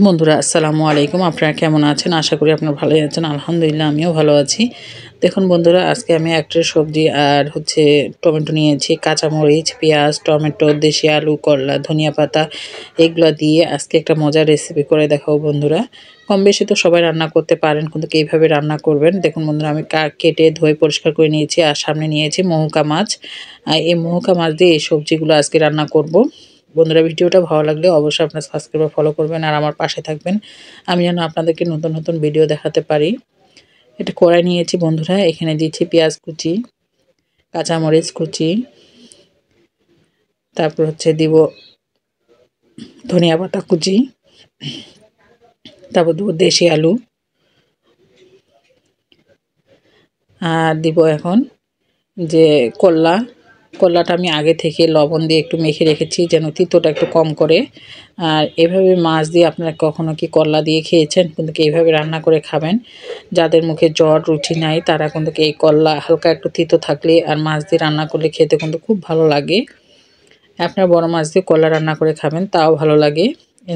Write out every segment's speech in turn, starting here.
বন্ধুরা আসসালামু আলাইকুম। আপনারা কেমন আছেন? আশা করি আপনারা ভালোই আছেন। আলহামদুলিল্লাহ আমিও ভালো আছি। দেখুন বন্ধুরা, আজকে আমি একটা সবজি আর টমেটো নিয়েছি, কাঁচামরিচ, পেঁয়াজ, টমেটো, দেশি আলু, করলা, ধনিয়া পাতা এগুলা দিয়ে আজকে একটা মজার রেসিপি করে দেখাবো বন্ধুরা। কম বেশি তো সবাই রান্না করতে পারেন, কিন্তু এইভাবে রান্না করবেন। দেখুন বন্ধুরা, আমি কেটে ধুয়ে পরিষ্কার করে নিয়েছি আর সামনে নিয়েছি মহুকা মাছ। এই মহুকা মাছ দিয়ে এই সবজিগুলো আজকে রান্না করব। বন্ধুরা, ভিডিওটা ভালো লাগলে অবশ্যই আপনার সাবস্ক্রাইব বা ফলো করবেন আর আমার পাশে থাকবেন, আমি যেন আপনাদেরকে নতুন নতুন ভিডিও দেখাতে পারি। এটা কড়াই নিয়েছি বন্ধুরা, এখানে দিচ্ছি পেঁয়াজ কুচি, কাঁচামরিচ কুচি, তারপর দিব ধনিয়া পাতা কুচি, তারপর দেবো দেশি আলু, আর দিব এখন যে করলাটা আমি আগে থেকে লবণ দিয়ে একটু মেখে রেখেছি যেন তিতোটা একটু কম করে। আর এভাবে মাছ দিয়ে আপনারা কখনো কি করলা দিয়ে খেয়েছেন? কিন্তু এইভাবে রান্না করে খাবেন। যাদের মুখে জ্বর রুচি নাই তারা কিন্তু এই করলা হালকা একটু তিতো থাকলে আর মাছ দিয়ে রান্না করলে খেতে কিন্তু খুব ভালো লাগে। আপনারা বড় মাছ দিয়ে করলা রান্না করে খাবেন, তাও ভালো লাগে।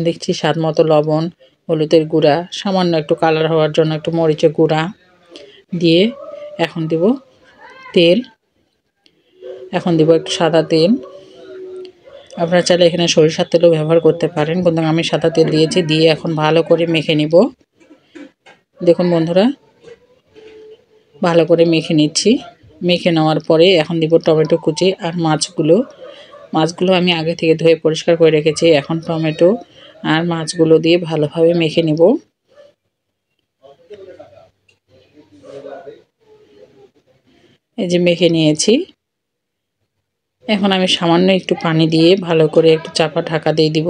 দেখছি স্বাদ মতো লবণ, হলুদের গুঁড়া, সামান্য একটু কালার হওয়ার জন্য একটু মরিচের গুঁড়া দিয়ে এখন দেব তেল। এখন দেব একটু সাদা তেল। আপনারা চাইলে এখানে সরিষার তেলও ব্যবহার করতে পারেন, কিন্তু আমি সাদা তেল দিয়েছি। দিয়ে এখন ভালো করে মেখে নিব। দেখুন বন্ধুরা, ভালো করে মেখে নিচ্ছি। মেখে নেওয়ার পরে এখন দিব টমেটো কুচি আর মাছগুলো আমি আগে থেকে ধুয়ে পরিষ্কার করে রেখেছি। এখন টমেটো আর মাছগুলো দিয়ে ভালোভাবে মেখে নিব। এই যে মেখে নিয়েছি। এখন আমি সামান্য একটু পানি দিয়ে ভালো করে একটু চাপা ঢাকা দিয়ে দিব।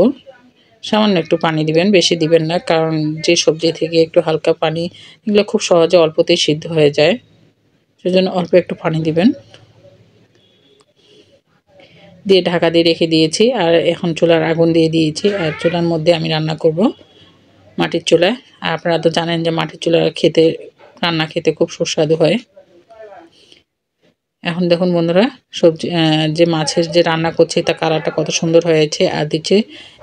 সামান্য একটু পানি দিবেন, বেশি দিবেন না, কারণ যে সবজি থেকে একটু হালকা পানি, এগুলো খুব সহজে অল্পতেই সিদ্ধ হয়ে যায়, সেজন্য অল্প একটু পানি দিবেন। দিয়ে ঢাকা দিয়ে রেখে দিয়েছি। আর এখন চুলার আগুন দিয়ে দিয়েছি, আর চুলার মধ্যে আমি রান্না করব মাটির চুলায়। আর আপনারা তো জানেন যে মাটির চুলার রান্না খেতে খুব সুস্বাদু হয়। এখন দেখুন বন্ধুরা, সবজি যে মাছের যে রান্না করছে তা কালারটা কত সুন্দর হয়েছে। আর দিচ্ছে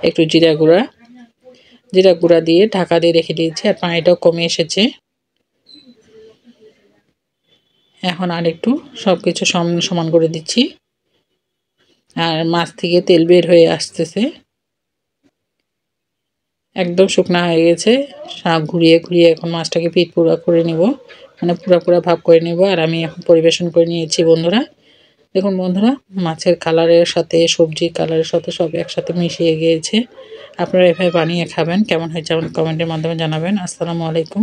একটু জিরা গুঁড়া দিয়ে ঢাকা দিয়ে রেখে দিয়েছি, আর পানিটাও কমে এসেছে। এখন আর একটু সব কিছু সমান করে দিচ্ছি। আর মাছ থেকে তেল বের হয়ে আসতেছে, একদম শুকনা হয়ে গেছে। শাক ঘুরিয়ে এখন মাছটাকে পিট পুরা করে নিব, মানে পুরা ভাব করে নিব। আর আমি এখন পরিবেশন করে নিয়েছি বন্ধুরা। দেখুন বন্ধুরা, মাছের কালারের সাথে সবজির কালারের সাথে সব একসাথে মিশিয়ে গিয়েছে। আপনারা এভাবে বানিয়ে খাবেন, কেমন হয়েছে আমার কমেন্টের মাধ্যমে জানাবেন। আসসালামু আলাইকুম।